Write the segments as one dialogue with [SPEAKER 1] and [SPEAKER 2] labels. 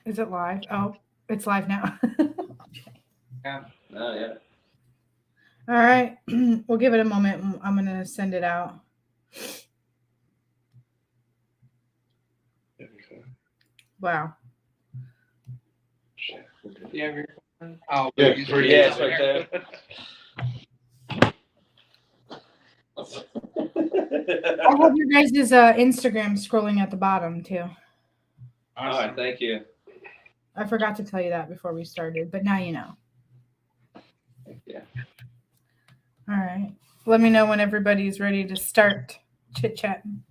[SPEAKER 1] Is it live? Oh, it's live now.
[SPEAKER 2] Yeah. Oh, yeah.
[SPEAKER 1] All right. We'll give it a moment. I'm going to send it out. Wow.
[SPEAKER 2] You have your phone? Oh,
[SPEAKER 3] Yeah,
[SPEAKER 2] yeah, it's right there.
[SPEAKER 1] I have your guys' Instagram scrolling at the bottom too.
[SPEAKER 2] All right, thank you.
[SPEAKER 1] I forgot to tell you that before we started, but now you know.
[SPEAKER 2] Yeah.
[SPEAKER 1] All right. Let me know when everybody's ready to start chit chatting.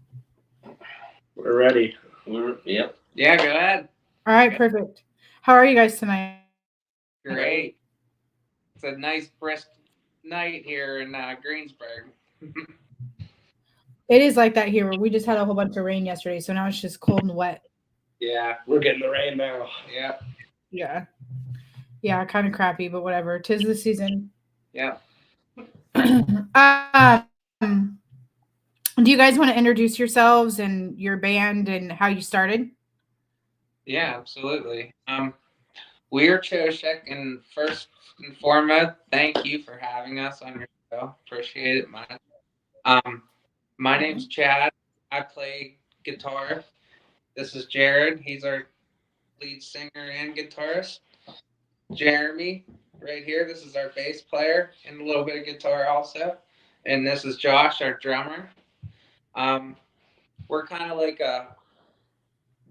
[SPEAKER 3] We're ready.
[SPEAKER 2] Yep. Yeah, go ahead.
[SPEAKER 1] All right, perfect. How are you guys tonight?
[SPEAKER 2] Great. It's a nice brisk night here in Greensburg.
[SPEAKER 1] It is like that here. Where we just had a whole bunch of rain yesterday, so now it's just cold and wet.
[SPEAKER 2] Yeah.
[SPEAKER 3] We're getting the rain now.
[SPEAKER 2] Yeah.
[SPEAKER 1] Yeah. Yeah, kind of crappy, but whatever. Tis the season.
[SPEAKER 2] Yeah.
[SPEAKER 1] Do you guys want to introduce yourselves and your band and how you started?
[SPEAKER 2] Yeah, absolutely. We're Choshek, and first and foremost, thank you for having us on your show. Appreciate it much. Um, my name's Chad. I play guitar. This is Jared. He's our lead singer and guitarist. Jeremy, right here. This is our bass player and a little bit of guitar also. And this is Josh, our drummer. Um, we're kind of like a,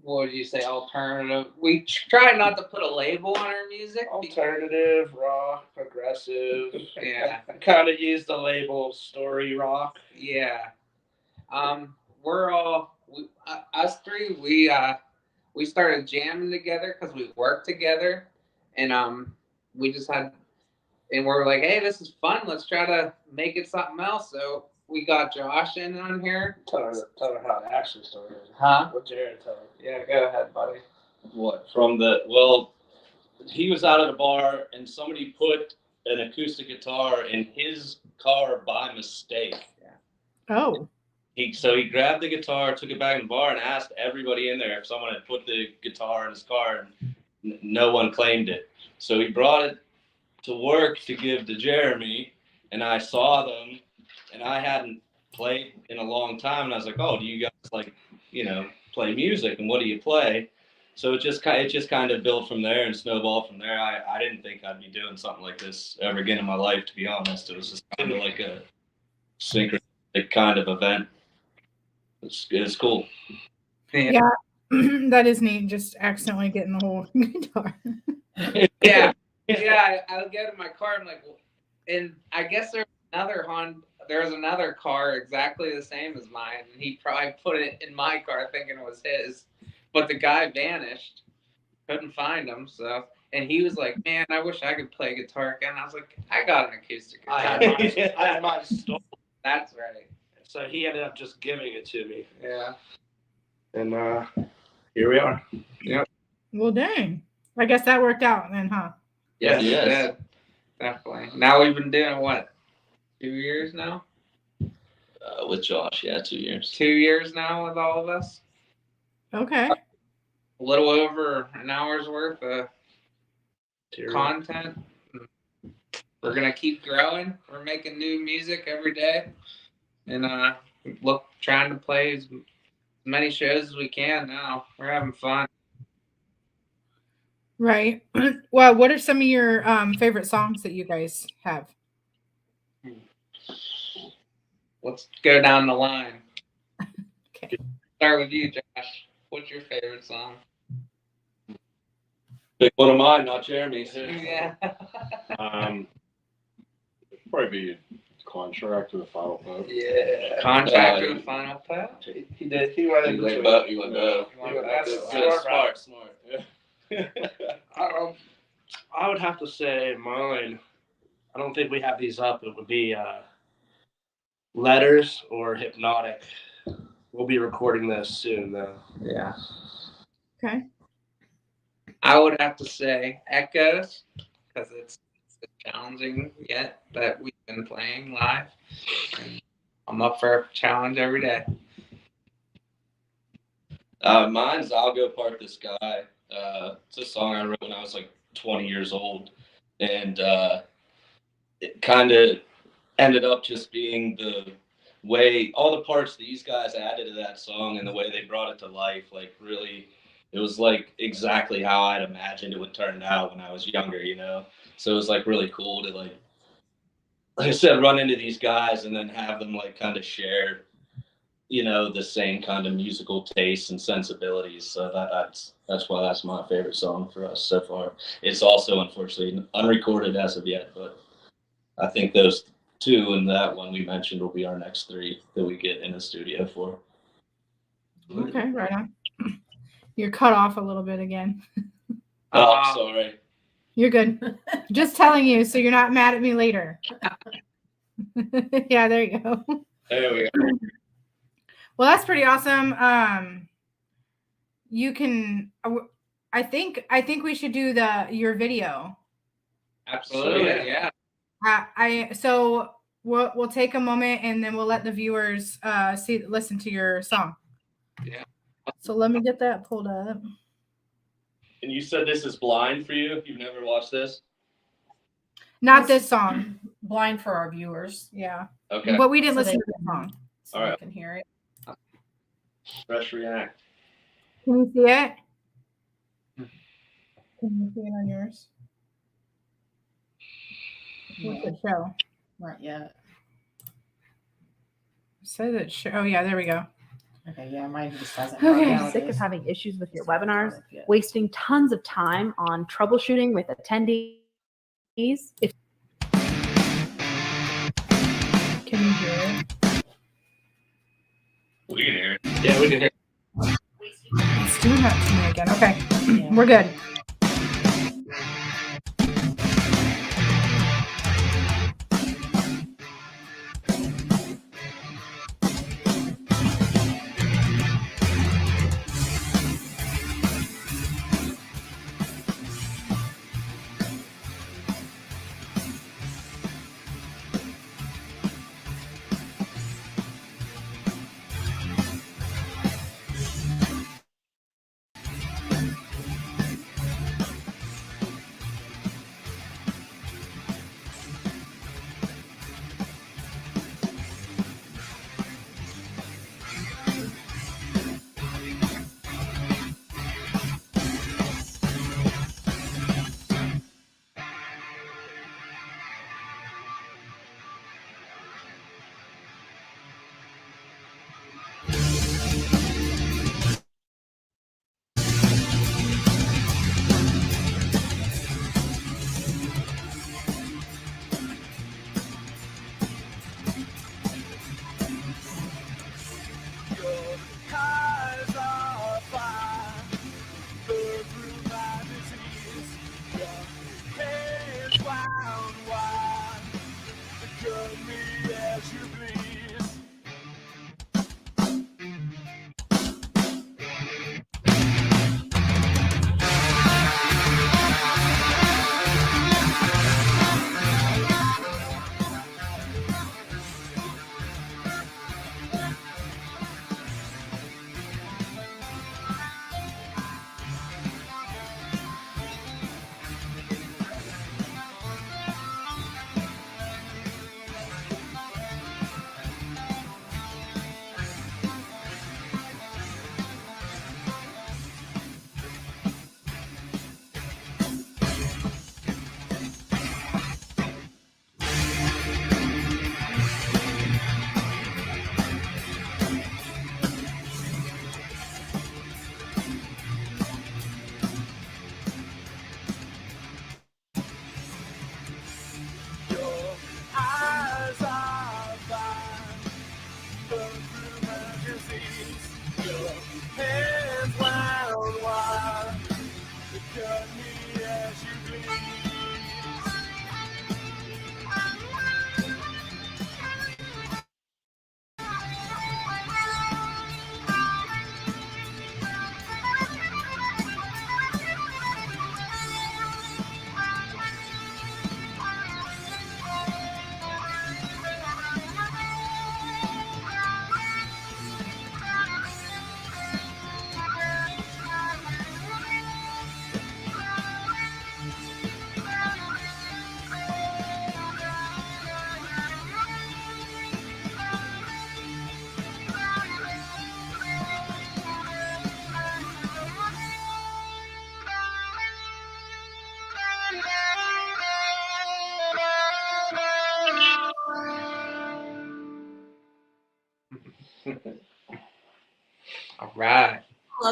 [SPEAKER 2] what would you say, alternative. We try not to put a label on our music.
[SPEAKER 3] Alternative, rock, progressive.
[SPEAKER 2] Yeah.
[SPEAKER 3] Kind of use the label story rock.
[SPEAKER 2] Yeah. We're all us three. We started jamming together because we worked together, and we just had, and we were like, hey, this is fun. Let's try to make it something else. So we got Josh in on here.
[SPEAKER 3] Tell her how it actually started.
[SPEAKER 2] Huh?
[SPEAKER 3] What Jared told her.
[SPEAKER 2] Yeah, go ahead, buddy.
[SPEAKER 4] What? From the, well, he was out at a bar and somebody put an acoustic guitar in his car by mistake.
[SPEAKER 1] Oh.
[SPEAKER 4] So he grabbed the guitar, took it back in the bar, and asked everybody in there if someone had put the guitar in his car, and no one claimed it. So he brought it to work to give to Jeremy, and I saw them, and I hadn't played in a long time, and I was like, "Oh, do you guys play music? And what do you play?" So it just kind of built from there and snowballed from there. I didn't think I'd be doing something like this ever again in my life, to be honest. It was just kind of like a synchronistic kind of event. It's cool.
[SPEAKER 1] Yeah. That is neat. Just accidentally getting the whole guitar.
[SPEAKER 2] Yeah. Yeah, I'll get in my car. I'm like, well, and I guess there's another car exactly the same as mine, and he probably put it in my car thinking it was his, but the guy vanished, couldn't find him. So, and he was like, "Man, I wish I could play guitar again." I was like, "I got an acoustic guitar."
[SPEAKER 3] I had mine stolen.
[SPEAKER 2] That's right.
[SPEAKER 3] So he ended up just giving it to me.
[SPEAKER 2] Yeah.
[SPEAKER 3] And here we are.
[SPEAKER 2] Yep.
[SPEAKER 1] Well, dang. I guess that worked out then, huh?
[SPEAKER 2] Yes,
[SPEAKER 4] Yes.
[SPEAKER 2] it did. Definitely. Now we've been doing what? 2 years now?
[SPEAKER 4] With Josh, yeah, 2 years.
[SPEAKER 2] 2 years now with all of us.
[SPEAKER 1] Okay.
[SPEAKER 2] A little over an hour's worth of content. We're gonna keep growing. We're making new music every day, and trying to play as many shows as we can. Now we're having fun.
[SPEAKER 1] Right. Well, what are some of your favorite songs that you guys have?
[SPEAKER 2] Let's go down the line.
[SPEAKER 1] Okay.
[SPEAKER 2] Start with you, Josh. What's your favorite song?
[SPEAKER 4] Pick one of mine, not Jeremy's.
[SPEAKER 2] Yeah.
[SPEAKER 3] Probably be Contract to the Final Vote.
[SPEAKER 2] Yeah. Contract to the Final Vote.
[SPEAKER 3] He did. He went
[SPEAKER 4] You
[SPEAKER 3] into
[SPEAKER 4] went
[SPEAKER 3] it.
[SPEAKER 4] both. You went both.
[SPEAKER 3] Smart.
[SPEAKER 4] Smart.
[SPEAKER 3] I would have to say mine. I don't think we have these up. It would be Letters or Hypnotic. We'll be recording this soon, though.
[SPEAKER 2] Yeah.
[SPEAKER 1] Okay.
[SPEAKER 2] I would have to say Echoes, because it's challenging yet that we've been playing live. And I'm up for a challenge every day.
[SPEAKER 4] Mine's I'll Go Part the Sky. It's a song I wrote when I was like 20 years old, and it kind of ended up just being the way all the parts these guys added to that song and the way they brought it to life. Like really, it was like exactly how I'd imagined it would turn out when I was younger, you know. So it was like really cool to like I said, run into these guys and then have them like kind of share, you know, the same kind of musical tastes and sensibilities. So that's why that's my favorite song for us so far. It's also unfortunately unrecorded as of yet, but I think those two and that one we mentioned will be our next three that we get in the studio for.
[SPEAKER 1] Okay, right on. You're cut off a little bit again.
[SPEAKER 4] Oh, I'm sorry.
[SPEAKER 1] You're good. Just telling you so you're not mad at me later. Yeah, there you go.
[SPEAKER 4] There we go.
[SPEAKER 1] Well, that's pretty awesome. You can. I think we should do your video.
[SPEAKER 2] Absolutely, yeah.
[SPEAKER 1] So we'll take a moment and then we'll let the viewers listen to your song.
[SPEAKER 2] Yeah.
[SPEAKER 1] So let me get that pulled up.
[SPEAKER 4] And you said this is blind for you? You've never watched this?
[SPEAKER 1] Not this song.
[SPEAKER 5] Blind for our viewers,
[SPEAKER 1] Yeah.
[SPEAKER 4] Okay.
[SPEAKER 1] But we didn't
[SPEAKER 5] So
[SPEAKER 1] listen
[SPEAKER 5] they-
[SPEAKER 1] to the song.
[SPEAKER 5] so
[SPEAKER 4] All
[SPEAKER 5] they
[SPEAKER 4] right.
[SPEAKER 5] can hear it.
[SPEAKER 4] Fresh React.
[SPEAKER 1] Can you see it? Can you see it on yours? What's it show?
[SPEAKER 5] Not yet.
[SPEAKER 1] It says it show. Oh yeah, there we go.
[SPEAKER 5] Okay, yeah, mine just hasn't.
[SPEAKER 1] Okay.
[SPEAKER 5] now it
[SPEAKER 6] Sick of
[SPEAKER 5] is.
[SPEAKER 6] having issues with your
[SPEAKER 5] It's not
[SPEAKER 6] webinars,
[SPEAKER 5] on it yet.
[SPEAKER 6] wasting tons of time on troubleshooting with attendees.
[SPEAKER 1] Can you hear it?
[SPEAKER 4] We can hear it.
[SPEAKER 3] Yeah, we can hear.
[SPEAKER 1] It's doing that to me again. Okay,
[SPEAKER 5] Yeah.
[SPEAKER 1] we're good.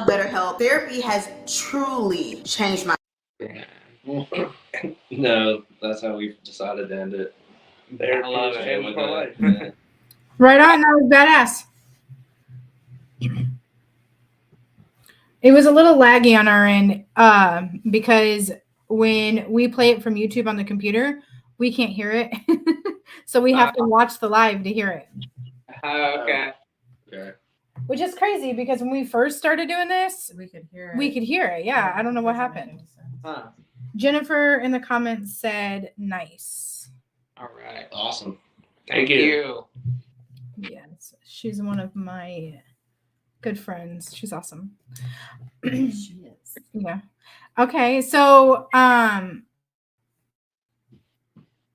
[SPEAKER 7] love BetterHelp. Therapy has truly changed my
[SPEAKER 4] No, that's how we've decided to end it.
[SPEAKER 3] Therapy
[SPEAKER 2] I love
[SPEAKER 3] has
[SPEAKER 2] it.
[SPEAKER 3] changed my life.
[SPEAKER 4] Yeah.
[SPEAKER 1] Right on. That was badass. It was a little laggy on our end because when we play it from YouTube on the computer, we can't hear it. So we have to watch the live to hear it,
[SPEAKER 2] Okay.
[SPEAKER 4] Okay.
[SPEAKER 1] which is crazy because when we first started doing this,
[SPEAKER 5] We could hear it.
[SPEAKER 1] we could hear it. Yeah, I don't know what
[SPEAKER 5] Doesn't make
[SPEAKER 1] happened.
[SPEAKER 5] any sense.
[SPEAKER 2] Huh.
[SPEAKER 1] Jennifer in the comments said nice.
[SPEAKER 2] All right.
[SPEAKER 4] Awesome.
[SPEAKER 2] Thank you.
[SPEAKER 1] Yes, she's one of my good friends. She's awesome.
[SPEAKER 5] She is.
[SPEAKER 1] Yeah. Okay, so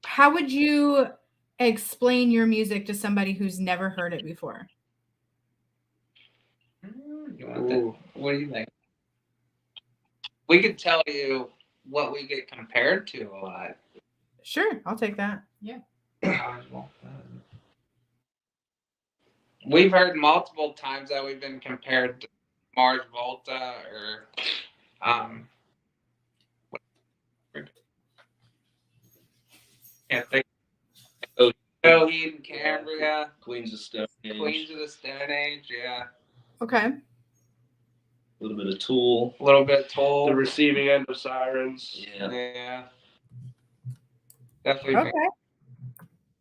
[SPEAKER 1] how would you explain your music to somebody who's never heard it before?
[SPEAKER 2] You want that? What do you think? We could tell you what we get compared to a lot.
[SPEAKER 1] Sure, I'll take that.
[SPEAKER 2] We've heard multiple times that we've been compared to Mars Volta or can't think. Oh, Eden Cambria,
[SPEAKER 4] Queens of Stone Age.
[SPEAKER 2] Queens of the Stone Age, yeah.
[SPEAKER 1] Okay.
[SPEAKER 4] A little bit of Tool.
[SPEAKER 2] A little bit Toll.
[SPEAKER 3] The receiving end of Sirens.
[SPEAKER 4] Yeah.
[SPEAKER 2] Yeah. Definitely.
[SPEAKER 1] Okay.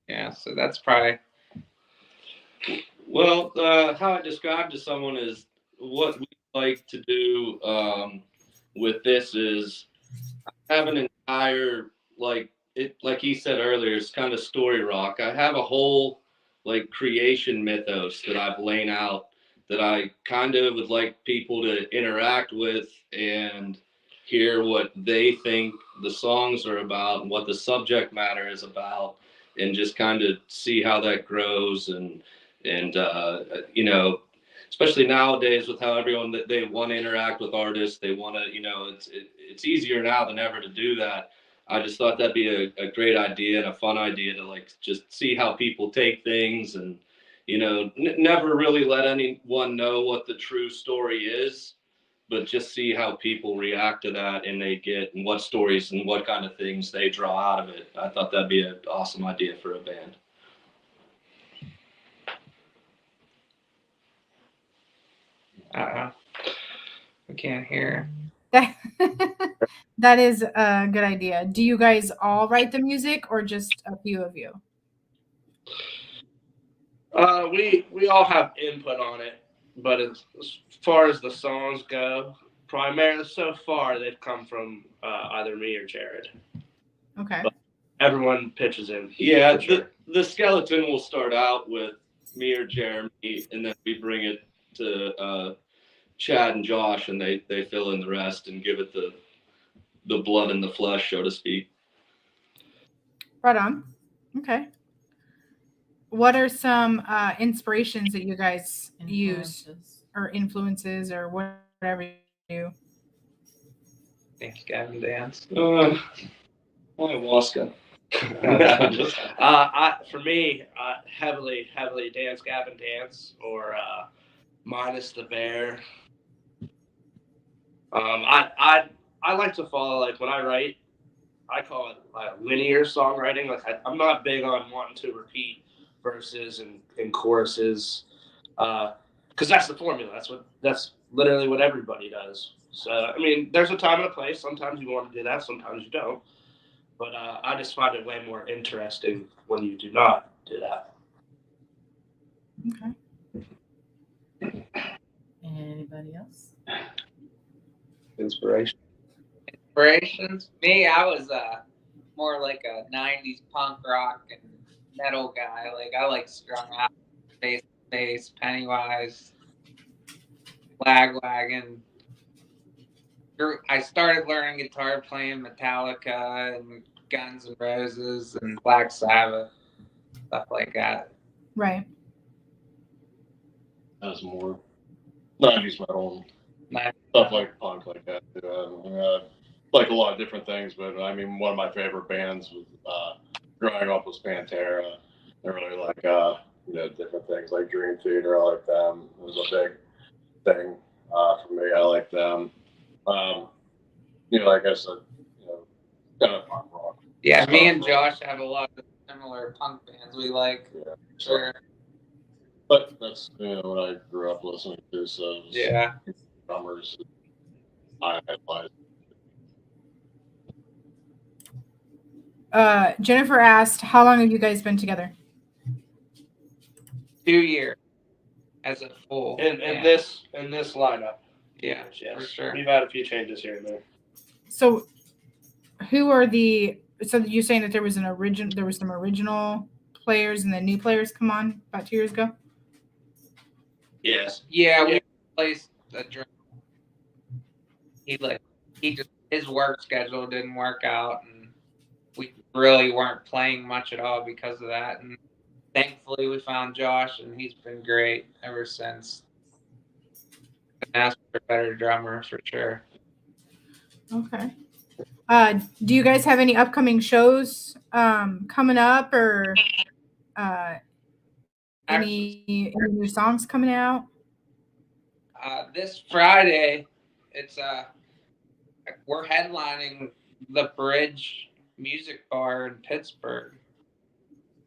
[SPEAKER 2] Yeah, so that's probably.
[SPEAKER 4] Well, how I describe to someone is what we like to do with this is have an entire like he said earlier, it's kind of story rock. I have a whole like creation mythos that I've laid out that I kind of would like people to interact with and hear what they think the songs are about and what the subject matter is about and just kind of see how that grows and you know, especially nowadays with how everyone that they want to interact with artists, they want to, you know, it's easier now than ever to do that. I just thought that'd be a great idea and a fun idea to like just see how people take things and, you know, never really let anyone know what the true story is, but just see how people react to that and they get and what stories and what kind of things they draw out of it. I thought that'd be an awesome idea for a band.
[SPEAKER 2] We can't hear.
[SPEAKER 1] That is a good idea. Do you guys all write the music or just a few of you?
[SPEAKER 3] We all have input on it, but as far as the songs go, primarily so far they've come from either me or Jared.
[SPEAKER 1] Okay.
[SPEAKER 3] But everyone pitches in.
[SPEAKER 4] Yeah,
[SPEAKER 3] Sure.
[SPEAKER 4] the skeleton will start out with me or Jeremy, and then we bring it to Chad and Josh, and they fill in the rest and give it the blood and the flesh, so to speak.
[SPEAKER 1] Right on. Okay. What are some inspirations that you guys use
[SPEAKER 5] Influences.
[SPEAKER 1] or influences or whatever you do?
[SPEAKER 2] Thank you, Gavin Dance.
[SPEAKER 4] Ayahuasca.
[SPEAKER 3] For me, heavily dance, Gavin Dance, or minus the bear. I like to follow like when I write, I call it linear songwriting. Like I'm not big on wanting to repeat verses and choruses, because that's the formula. That's literally what everybody does. So I mean, there's a time and a place. Sometimes you want to do that, sometimes you don't. But I just find it way more interesting when you do not do that.
[SPEAKER 1] Okay.
[SPEAKER 5] Anybody else?
[SPEAKER 2] Inspirations. Me, I was more like a '90s punk rock and metal guy. Like I like Strung Out, Face, Pennywise, Lagwagon. I started learning guitar playing Metallica and Guns N' Roses and Black Sabbath, stuff like that.
[SPEAKER 1] Right.
[SPEAKER 8] That was more 90s metal and stuff like punk like that. Like a lot of different things, but I mean, one of my favorite bands was growing up was Pantera. I really like different things like Dream Theater. I like them. It was a big thing For me, I like them. Like I said, kind of punk rock.
[SPEAKER 2] Yeah, me and Josh have a lot of similar punk bands we like.
[SPEAKER 8] Yeah,
[SPEAKER 2] sure.
[SPEAKER 8] But that's what I grew up listening to. So
[SPEAKER 2] yeah,
[SPEAKER 8] drummers, I idolize.
[SPEAKER 1] Jennifer asked, "How long have you guys been together?"
[SPEAKER 2] 2 years as a full.
[SPEAKER 3] In this lineup.
[SPEAKER 2] Yeah,
[SPEAKER 3] yes,
[SPEAKER 2] for sure.
[SPEAKER 3] We've had a few changes here and there.
[SPEAKER 1] So, who are the? So you're saying that there was some original players and then new players come on about 2 years ago?
[SPEAKER 3] Yes.
[SPEAKER 2] Yeah, we replaced the drum. His work schedule didn't work out, and we really weren't playing much at all because of that. And thankfully, we found Josh, and he's been great ever since. Asked for a better drummer for sure.
[SPEAKER 1] Okay. Do you guys have any upcoming shows coming up, or any new songs coming out?
[SPEAKER 2] This Friday, it's we're headlining the Bridge Music Bar in Pittsburgh.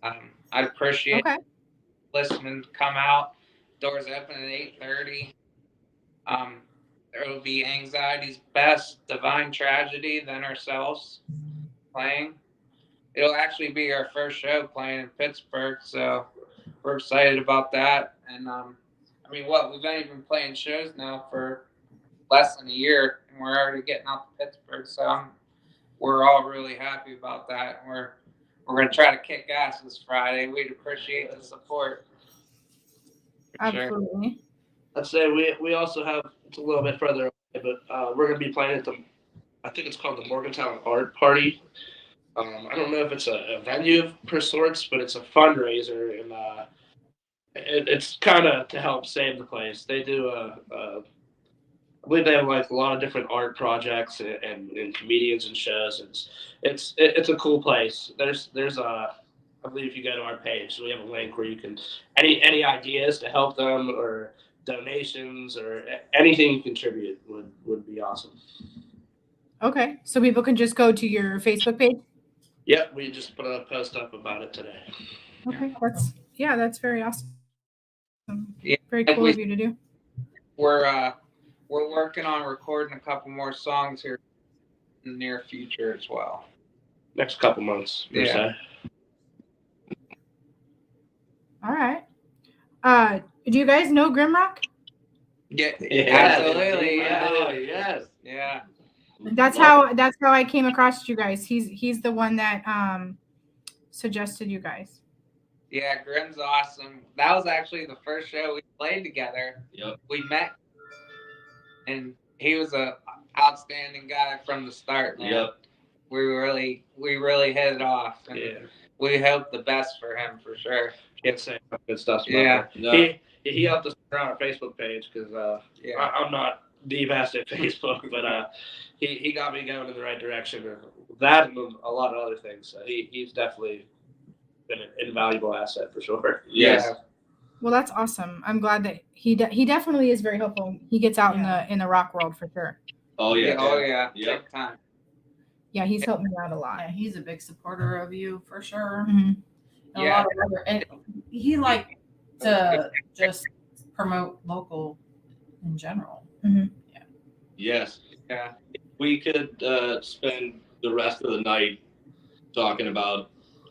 [SPEAKER 2] I'd appreciate listening to come out. Doors open at 8:30. There will be Anxiety's Best, Divine Tragedy, then ourselves playing. It'll actually be our first show playing in Pittsburgh, so we're excited about that. And we've only been playing shows now for less than a year, and we're already getting out to Pittsburgh, so we're all really happy about that. And we're going to try to kick ass this Friday. We'd appreciate the support.
[SPEAKER 1] Absolutely.
[SPEAKER 2] Sure.
[SPEAKER 3] I'd say we also have, it's a little bit further away, but we're going to be playing at I think it's called the Morgantown Art Party. I don't know if it's a venue per sorts, but it's a fundraiser, and it's kind of to help save the place. They do I believe they have like a lot of different art projects and comedians and shows. It's a cool place. There's I believe if you go to our page, we have a link where you can any ideas to help them or donations or anything you contribute would be awesome.
[SPEAKER 1] Okay, so people can just go to your Facebook page?
[SPEAKER 3] Yep, we just put a post up about it today.
[SPEAKER 1] Okay, that's very awesome.
[SPEAKER 2] Yeah,
[SPEAKER 1] very cool of you to do.
[SPEAKER 2] We're working on recording a couple more songs here in the near future as well.
[SPEAKER 3] Next couple months, per se.
[SPEAKER 1] All right. Do you guys know Grimrock?
[SPEAKER 2] Yeah, absolutely. Yeah.
[SPEAKER 3] Yes.
[SPEAKER 2] Yeah.
[SPEAKER 1] That's how I came across you guys. He's the one that suggested you guys.
[SPEAKER 2] Yeah, Grim's awesome. That was actually the first show we played together.
[SPEAKER 4] Yep.
[SPEAKER 2] We met, and he was a outstanding guy from the start, man.
[SPEAKER 4] Yep.
[SPEAKER 2] We really hit it off, and we hope the best for him for sure.
[SPEAKER 3] Can't say good stuff about
[SPEAKER 2] Yeah.
[SPEAKER 3] No. He helped us around our Facebook page because I'm not the best at Facebook, but he got me going in the right direction. That and a lot of other things. So he's definitely been an invaluable asset for sure.
[SPEAKER 2] Yes.
[SPEAKER 1] Yeah. Well, that's awesome. I'm glad that he definitely is very helpful. He gets out in the rock world for sure.
[SPEAKER 4] Oh yeah.
[SPEAKER 2] Yeah.
[SPEAKER 4] Yep.
[SPEAKER 2] Big time.
[SPEAKER 1] Yeah, he's helped me out a lot.
[SPEAKER 5] Yeah, he's a big supporter of you for sure.
[SPEAKER 1] Mm-hmm.
[SPEAKER 5] And a lot of and he liked to just promote local in general.
[SPEAKER 1] Mm-hmm.
[SPEAKER 5] Yeah.
[SPEAKER 4] Yes.
[SPEAKER 2] Yeah.
[SPEAKER 4] We could spend the rest of the night talking about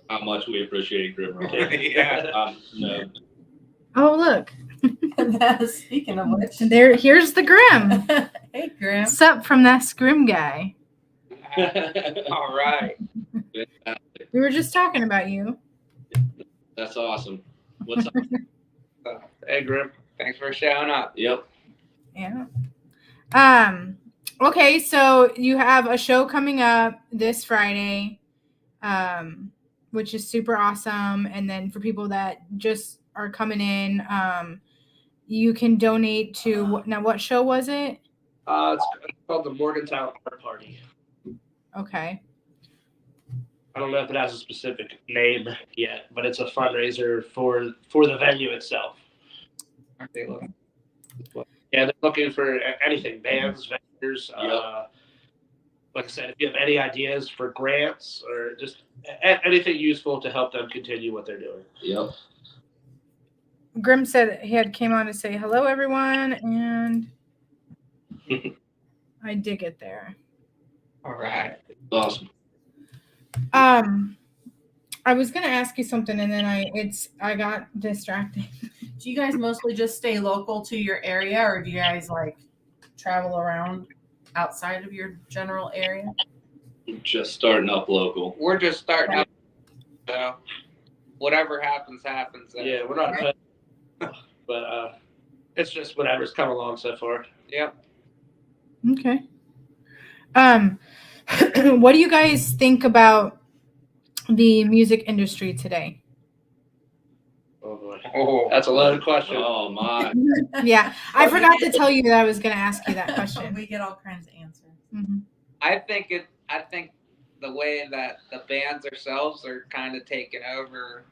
[SPEAKER 4] how much we appreciate Grimrock.
[SPEAKER 2] Yeah.
[SPEAKER 4] No.
[SPEAKER 1] Oh, look.
[SPEAKER 5] Speaking of which,
[SPEAKER 1] here's the Grim.
[SPEAKER 5] Hey, Grim.
[SPEAKER 1] What's up from that Grim guy?
[SPEAKER 2] All right.
[SPEAKER 1] We were just talking about you.
[SPEAKER 4] That's awesome. What's up?
[SPEAKER 2] Hey, Grim. Thanks for showing up.
[SPEAKER 4] Yep.
[SPEAKER 1] Yeah. Okay, so you have a show coming up this Friday, which is super awesome. And then for people that just are coming in, you can donate to what show was it?
[SPEAKER 3] It's called the Morgantown Art Party.
[SPEAKER 1] Okay.
[SPEAKER 3] I don't know if it has a specific name yet, but it's a fundraiser for the venue itself.
[SPEAKER 2] Aren't they looking?
[SPEAKER 3] Yeah, they're looking for anything, bands, vendors. Like I said, if you have any ideas for grants or just anything useful to help them continue what they're doing.
[SPEAKER 4] Yep.
[SPEAKER 1] Grim said he had came on to say hello, everyone, and I did get there.
[SPEAKER 2] All right.
[SPEAKER 4] Awesome.
[SPEAKER 1] I was gonna ask you something, and then I got distracted.
[SPEAKER 5] Do you guys mostly just stay local to your area, or do you guys like travel around outside of your general area?
[SPEAKER 4] Just starting up local.
[SPEAKER 2] We're just starting up, so whatever happens.
[SPEAKER 3] Yeah, we're not, but it's just whatever's come along so far.
[SPEAKER 2] Yep.
[SPEAKER 1] Okay. What do you guys think about the music industry today?
[SPEAKER 3] Oh boy,
[SPEAKER 2] Oh,
[SPEAKER 3] that's a loaded question.
[SPEAKER 4] Oh my.
[SPEAKER 1] Yeah, I forgot to tell you that I was going to ask you that question.
[SPEAKER 5] We get all kinds of answers.
[SPEAKER 1] Mm-hmm.
[SPEAKER 2] I think the way that the bands themselves are kind of taking over,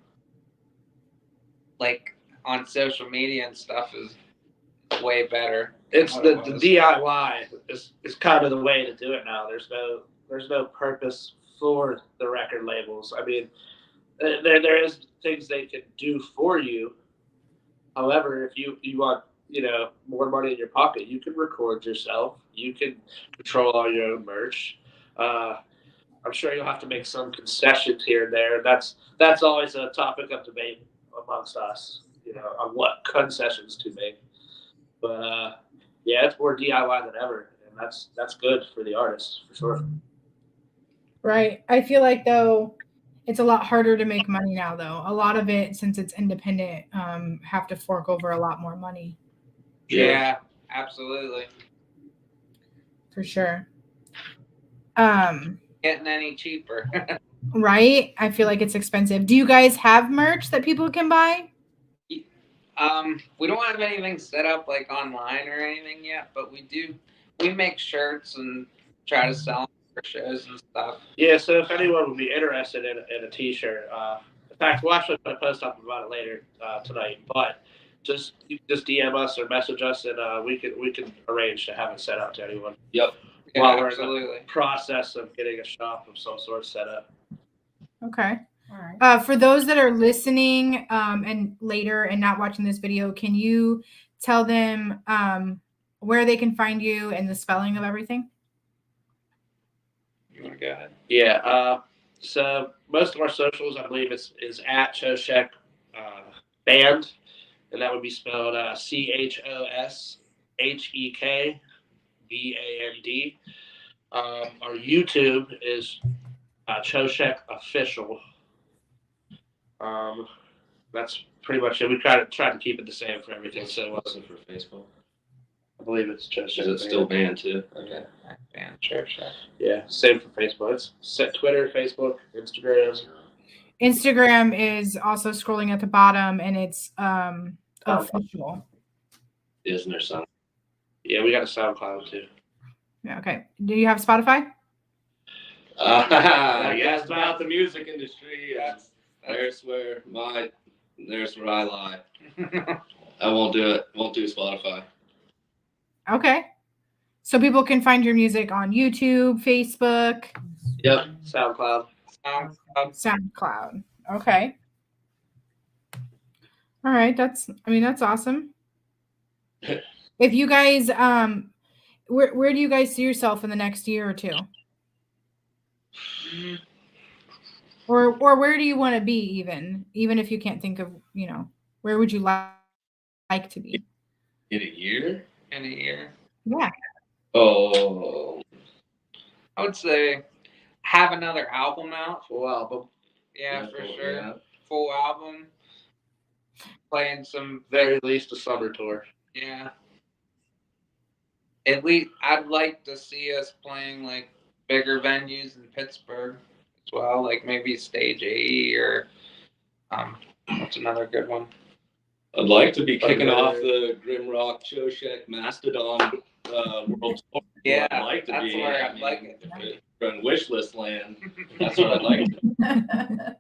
[SPEAKER 2] like on social media and stuff, is way better.
[SPEAKER 3] It's the DIY is kind of the way to do it now. There's no purpose for the record labels. I mean, there is things they can do for you. However, if you want more money in your pocket, you can record yourself. You can control all your own merch. I'm sure you'll have to make some concessions here and there. That's always a topic of debate amongst us. On what concessions to make. But yeah, it's more DIY than ever, and that's good for the artists for sure.
[SPEAKER 1] Right. I feel like though it's a lot harder to make money now. Though a lot of it, since it's independent, have to fork over a lot more money.
[SPEAKER 2] Yeah, absolutely.
[SPEAKER 1] For sure.
[SPEAKER 2] Getting any cheaper.
[SPEAKER 1] Right. I feel like it's expensive. Do you guys have merch that people can buy?
[SPEAKER 2] We don't have anything set up like online or anything yet, but we make shirts and try to sell them for shows and stuff.
[SPEAKER 3] Yeah, so if anyone would be interested in a t-shirt, in fact, we'll actually put a post up about it later tonight, but you can just DM us or message us, and we can arrange to have it sent out to anyone.
[SPEAKER 4] Yep.
[SPEAKER 2] Yeah,
[SPEAKER 3] While we're
[SPEAKER 2] absolutely.
[SPEAKER 3] in the process of getting a shop of some sort set up.
[SPEAKER 1] Okay.
[SPEAKER 5] All right.
[SPEAKER 1] For those that are listening and later and not watching this video, can you tell them where they can find you and the spelling of everything?
[SPEAKER 2] You want to go ahead?
[SPEAKER 3] Yeah. So most of our socials, I believe, is at Choshek Band, and that would be spelled CHOSHEK BAND. Our YouTube is Choshek Official. That's pretty much it. We tried to keep it the same for everything. So it wasn't
[SPEAKER 4] for Facebook.
[SPEAKER 3] I believe it's Choshek.
[SPEAKER 4] Is it still banned too?
[SPEAKER 2] Okay. Band church.
[SPEAKER 3] Yeah, same for Facebook. It's set Twitter, Facebook, Instagram.
[SPEAKER 1] Instagram is also scrolling at the bottom, and it's official.
[SPEAKER 4] Isn't there some?
[SPEAKER 3] Yeah, we got a SoundCloud too.
[SPEAKER 1] Yeah. Okay. Do you have Spotify?
[SPEAKER 4] Yes, about the music industry. There's where I lie. I won't do it. Won't do Spotify.
[SPEAKER 1] Okay. So people can find your music on YouTube, Facebook.
[SPEAKER 4] Yep.
[SPEAKER 3] SoundCloud.
[SPEAKER 1] SoundCloud. Okay. All right. That's awesome. If you guys, where do you guys see yourself in the next year or two? Or where do you want to be even if you can't think of, where would you like to be?
[SPEAKER 4] In a year?
[SPEAKER 2] In a year.
[SPEAKER 1] Yeah.
[SPEAKER 4] Oh.
[SPEAKER 2] I would say have another album out.
[SPEAKER 3] Full album.
[SPEAKER 2] Yeah, for sure.
[SPEAKER 4] Yeah.
[SPEAKER 2] Full album. Playing some
[SPEAKER 3] Very least a summer tour.
[SPEAKER 2] Yeah. At least I'd like to see us playing like bigger venues in Pittsburgh as well, like maybe Stage AE or what's another good one?
[SPEAKER 4] I'd like to be kicking off the Grimrock Choshek Mastodon World Tour.
[SPEAKER 2] Yeah,
[SPEAKER 4] I'd like to
[SPEAKER 2] that's
[SPEAKER 4] be.
[SPEAKER 2] where I'd like it to
[SPEAKER 4] If
[SPEAKER 2] be.
[SPEAKER 4] it's on wish list land. That's what I'd like to.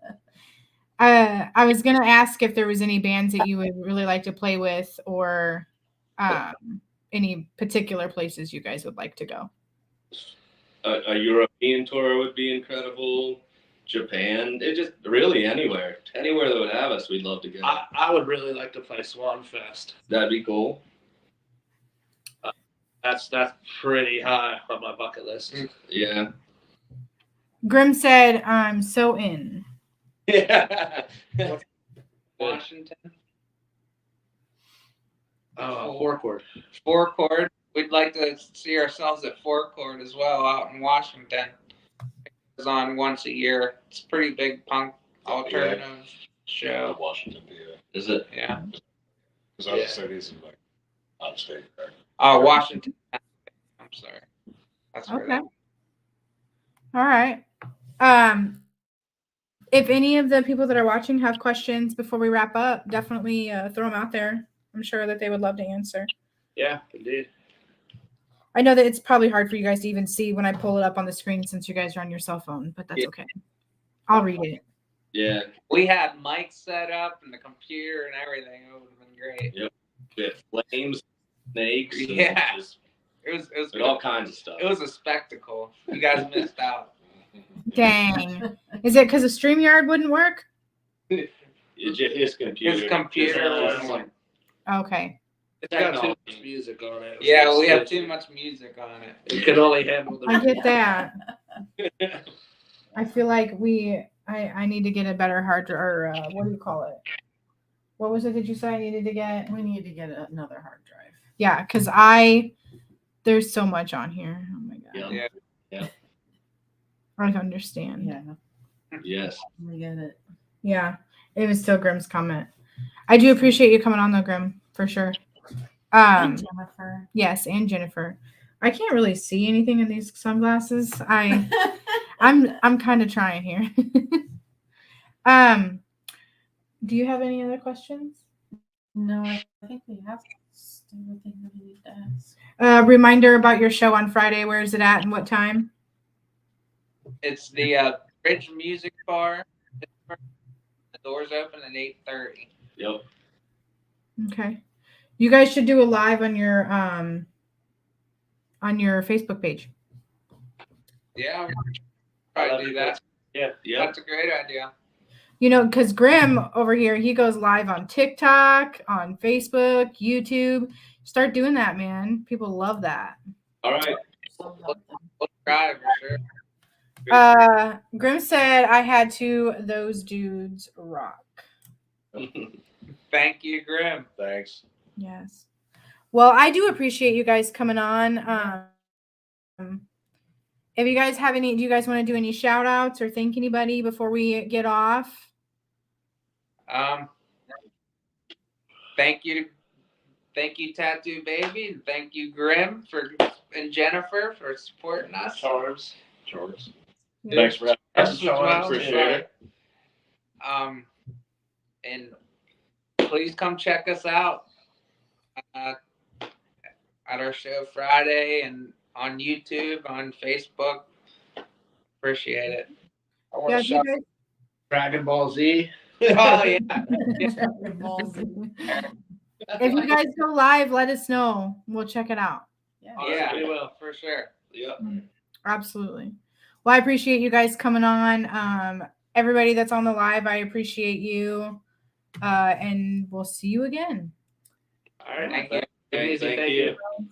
[SPEAKER 1] I was gonna ask if there was any bands that you would really like to play with, or any particular places you guys would like to go.
[SPEAKER 4] A European tour would be incredible. Japan, it just really anywhere that would have us, we'd love to go.
[SPEAKER 3] I would really like to play Swan Fest.
[SPEAKER 4] That'd be cool.
[SPEAKER 3] That's pretty high on my bucket list.
[SPEAKER 4] Yeah.
[SPEAKER 1] Grim said, "I'm so in."
[SPEAKER 4] Yeah.
[SPEAKER 2] Washington.
[SPEAKER 3] Four chord.
[SPEAKER 2] Four chord. We'd like to see ourselves at Four Chord as well out in Washington. It's on once a year. It's a pretty big punk alternative show.
[SPEAKER 8] Washington, PA.
[SPEAKER 4] Is it?
[SPEAKER 2] Yeah.
[SPEAKER 8] Because other cities are like out of state, right?
[SPEAKER 2] Oh, Washington. I'm sorry. That's where
[SPEAKER 1] Okay.
[SPEAKER 2] that.
[SPEAKER 1] All right. If any of the people that are watching have questions before we wrap up, definitely throw them out there. I'm sure that they would love to answer.
[SPEAKER 3] Yeah, indeed.
[SPEAKER 1] I know that it's probably hard for you guys to even see when I pull it up on the screen since you guys are on your cell phone, but that's okay. I'll read it.
[SPEAKER 4] Yeah.
[SPEAKER 2] We had mics set up and the computer and everything. It would have been great.
[SPEAKER 4] Yep. We had flames, snakes. and
[SPEAKER 2] Yeah.
[SPEAKER 4] just-
[SPEAKER 2] It was
[SPEAKER 4] and all kinds of stuff.
[SPEAKER 2] It was a spectacle. You guys missed out.
[SPEAKER 1] Dang. Is it because the StreamYard wouldn't work?
[SPEAKER 4] His computer.
[SPEAKER 2] His computer
[SPEAKER 4] Just-
[SPEAKER 2] was like,
[SPEAKER 1] Okay.
[SPEAKER 3] It's got too much music on it.
[SPEAKER 2] yeah, we have too much music on it.
[SPEAKER 3] It can only handle the
[SPEAKER 1] I get that. I feel like I need to get a better hard or what do you call it? What was it that you said I needed to get?
[SPEAKER 5] We need to get another hard drive.
[SPEAKER 1] Yeah, because there's so much on here. Oh my god.
[SPEAKER 4] Yeah.
[SPEAKER 2] Yeah.
[SPEAKER 1] I don't understand.
[SPEAKER 5] Yeah,
[SPEAKER 4] Yes.
[SPEAKER 5] we get it.
[SPEAKER 1] Yeah. It was still Grim's comment. I do appreciate you coming on though, Grim, for sure.
[SPEAKER 5] And Jennifer.
[SPEAKER 1] Yes, and Jennifer. I can't really see anything in these sunglasses. I'm kind of trying here. Do you have any other questions?
[SPEAKER 5] No, I think we have everything that we need to ask.
[SPEAKER 1] Reminder about your show on Friday. Where is it at and what time?
[SPEAKER 2] It's the Bridge Music Bar. The doors open at 8:30.
[SPEAKER 4] Yep.
[SPEAKER 1] Okay. You guys should do a live on your Facebook page.
[SPEAKER 2] Yeah, we'll probably do that.
[SPEAKER 3] Yeah.
[SPEAKER 4] Yep.
[SPEAKER 2] That's a great idea.
[SPEAKER 1] You know, because Grim over here, he goes live on TikTok, on Facebook, YouTube. Start doing that, man. People love that.
[SPEAKER 4] All right.
[SPEAKER 2] We'll try for sure.
[SPEAKER 1] Grim said I had to. Those dudes rock.
[SPEAKER 2] Thank you, Grim.
[SPEAKER 8] Thanks.
[SPEAKER 1] Yes. Well, I do appreciate you guys coming on. If you guys have any, do you guys want to do any shout outs or thank anybody before we get off?
[SPEAKER 2] Thank you, Tattoo Baby, and thank you, Grim, and Jennifer for supporting us.
[SPEAKER 3] Charles.
[SPEAKER 8] Thanks for having
[SPEAKER 2] Us
[SPEAKER 8] us.
[SPEAKER 2] as well.
[SPEAKER 8] Appreciate it.
[SPEAKER 2] And please come check us out at our show Friday and on YouTube, on Facebook. Appreciate it. I want
[SPEAKER 1] Yeah,
[SPEAKER 2] to
[SPEAKER 1] if you
[SPEAKER 2] shout
[SPEAKER 1] guys-
[SPEAKER 3] Dragon Ball Z.
[SPEAKER 2] Oh yeah.
[SPEAKER 1] if you guys go live, let us know. We'll check it out.
[SPEAKER 2] Yeah, we will for sure.
[SPEAKER 4] Yep.
[SPEAKER 1] Absolutely. Well, I appreciate you guys coming on. Everybody that's on the live, I appreciate you. And we'll see you again.
[SPEAKER 3] All right.
[SPEAKER 2] Thank you.
[SPEAKER 3] Amazing.
[SPEAKER 4] Thank
[SPEAKER 3] Thank
[SPEAKER 4] you.
[SPEAKER 3] you.